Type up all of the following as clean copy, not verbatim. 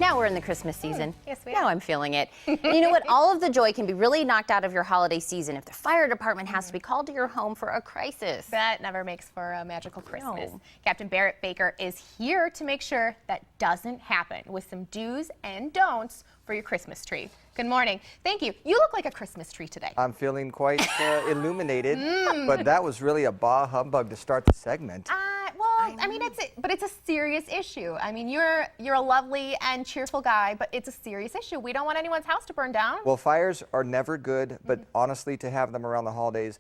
Now we're in the Christmas season. Yes, we Now are. I'm feeling it. And you know what? All of the joy can be really knocked out of your holiday season if the fire department has to be called to your home for a crisis. That never makes for a magical Christmas. No. Captain Barrett Baker is here to make sure that doesn't happen with some do's and don'ts for your Christmas tree. Good morning. Thank you. You look like a Christmas tree today. I'm feeling quite illuminated, but that was really a bah humbug to start the segment. Well, I mean, it's a serious issue. I mean, you're a lovely and cheerful guy, but it's a serious issue. We don't want anyone's house to burn down. Well, fires are never good, but honestly, to have them around the holidays,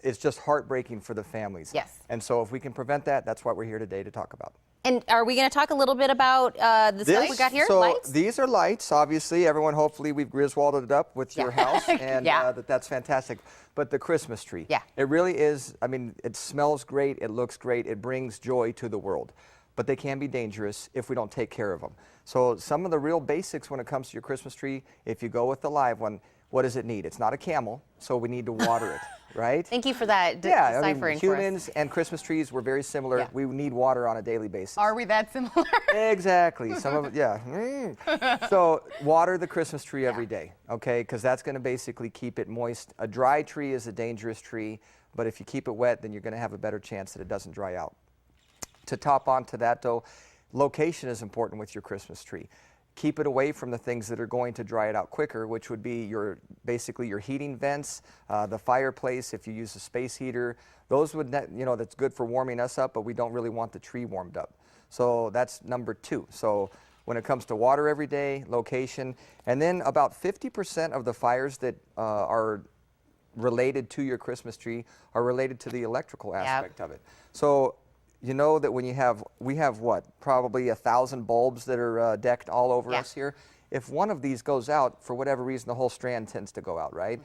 it's just heartbreaking for the families. Yes. And so if we can prevent that, that's what we're here today to talk about. And are we going to talk a little bit about the stuff we got here? So Lights? these are lights, obviously. Everyone, hopefully, we've Griswolded it up with your house, and that's fantastic. But the Christmas tree, it really is, I mean, it smells great, it looks great, it brings joy to the world. But they can be dangerous if we don't take care of them. So some of the real basics when it comes to your Christmas tree, if you go with the live one, what does it need? It's not a camel, so we need to water it, right? Thank you for that I mean, deciphering for us. humans and Christmas trees, we're very similar. We need water on a daily basis. Are we that similar? Exactly. Some of it, So water the Christmas tree every day, okay? Because that's going to basically keep it moist. A dry tree is a dangerous tree, but if you keep it wet, then you're going to have a better chance that it doesn't dry out. To top on to that, though, location is important with your Christmas tree. Keep it away from the things that are going to dry it out quicker, which would be basically your heating vents, the fireplace, if you use a space heater. Those would, that's good for warming us up, but we don't really want the tree warmed up. So that's number 2. So when it comes to water every day, location, and then about 50% of the fires that are related to your Christmas tree are related to the electrical aspect of it. So you know that when we have what, probably 1,000 bulbs that are decked all over us here. If one of these goes out, for whatever reason, the whole strand tends to go out, right?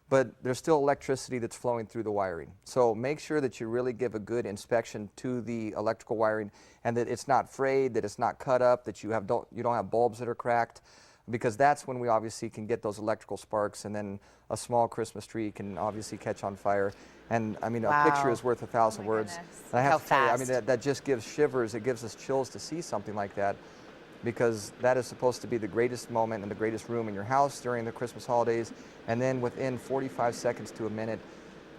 But there's still electricity that's flowing through the wiring. So make sure that you really give a good inspection to the electrical wiring and that it's not frayed, that it's not cut up, that you don't have bulbs that are cracked, because that's when we obviously can get those electrical sparks, and then a small Christmas tree can obviously catch on fire. And I mean, a picture is worth 1,000 words. And I have to tell you, I mean, that just gives shivers. It gives us chills to see something like that, because that is supposed to be the greatest moment and the greatest room in your house during the Christmas holidays. And then within 45 seconds to a minute,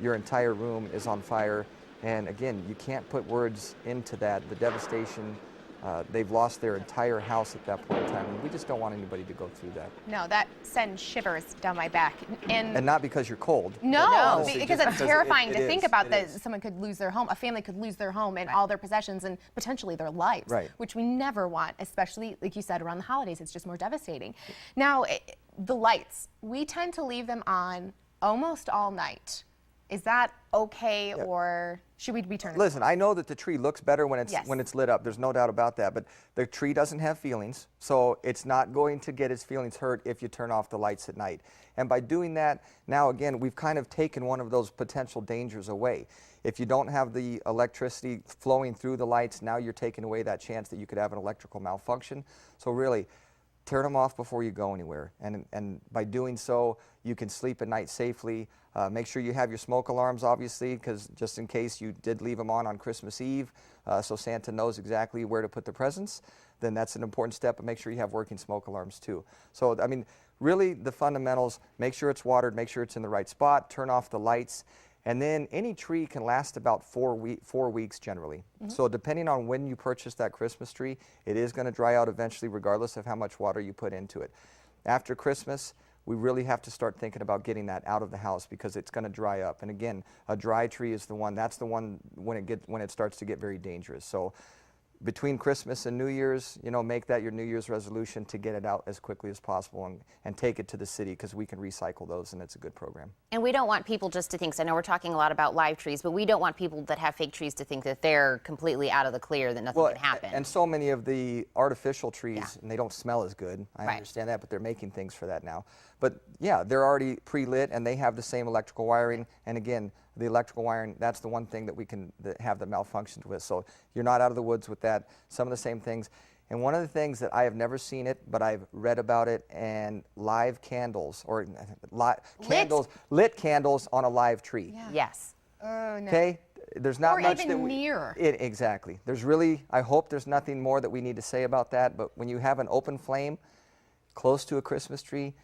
your entire room is on fire. And again, you can't put words into that, the devastation. They've lost their entire house at that point in time, and we just don't want anybody to go through that. No, that sends shivers down my back. And not because you're cold. No, because it's terrifying to think about that is. someone could lose their home, a family could lose their home and all their possessions and potentially their lives, which we never want, especially, like you said, around the holidays. It's just more devastating. Now, the lights, we tend to leave them on almost all night. Is that okay, or should we be turning? Listen, I know that the tree looks better when it's lit up. There's no doubt about that. But the tree doesn't have feelings, so it's not going to get its feelings hurt if you turn off the lights at night. And by doing that, now again, we've kind of taken one of those potential dangers away. If you don't have the electricity flowing through the lights, now you're taking away that chance that you could have an electrical malfunction. So really, turn them off before you go anywhere. And by doing so, you can sleep at night safely. Make sure you have your smoke alarms, obviously, because just in case you did leave them on Christmas Eve, so Santa knows exactly where to put the presents, then that's an important step. But make sure you have working smoke alarms too. So, I mean, really the fundamentals, make sure it's watered, make sure it's in the right spot, turn off the lights. And then any tree can last about 4 weeks generally. So depending on when you purchase that Christmas tree, it is going to dry out eventually regardless of how much water you put into it. After Christmas, we really have to start thinking about getting that out of the house because it's going to dry up. And again, a dry tree is that's the one when it starts to get very dangerous. So between Christmas and New Year's, make that your New Year's resolution to get it out as quickly as possible and take it to the city, because we can recycle those, and it's a good program. And we don't want people just to think, so I know we're talking a lot about live trees, but we don't want people that have fake trees to think that they're completely out of the clear, that nothing can happen. And so many of the artificial trees, and they don't smell as good. I understand that, but they're making things for that now. But yeah, they're already pre-lit, and they have the same electrical wiring. And again, the electrical wiring, that's the one thing that we can have the malfunctions with. So you're not out of the woods with that. Some of the same things. And one of the things that I have never seen it, but I've read about it, and live candles, or lit candles on a live tree. Yes. Oh, no. Okay? there's not or much even that we, near. Exactly. There's really, I hope there's nothing more that we need to say about that, but when you have an open flame close to a Christmas tree,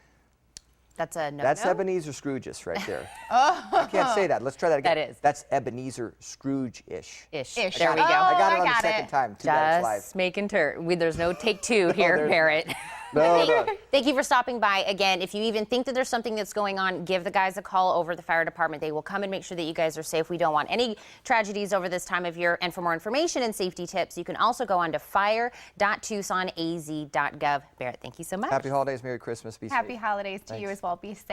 that's a no. That's Ebenezer Scrooge-ish right there. I can't say that. Let's try that again. That is. That's Ebenezer Scrooge-ish. Ish. Ish. There we go. I got it on the got second it. time. Too bad it's live. Just making there's no take two here, there's- Barrett. No. Thank you for stopping by. Again, if you even think that there's something that's going on, give the guys a call over at the fire department. They will come and make sure that you guys are safe. We don't want any tragedies over this time of year. And for more information and safety tips, you can also go on to fire.tucsonaz.gov. Barrett, thank you so much. Happy holidays, Merry Christmas, be safe. Happy holidays to you Thanks. as well. Be safe.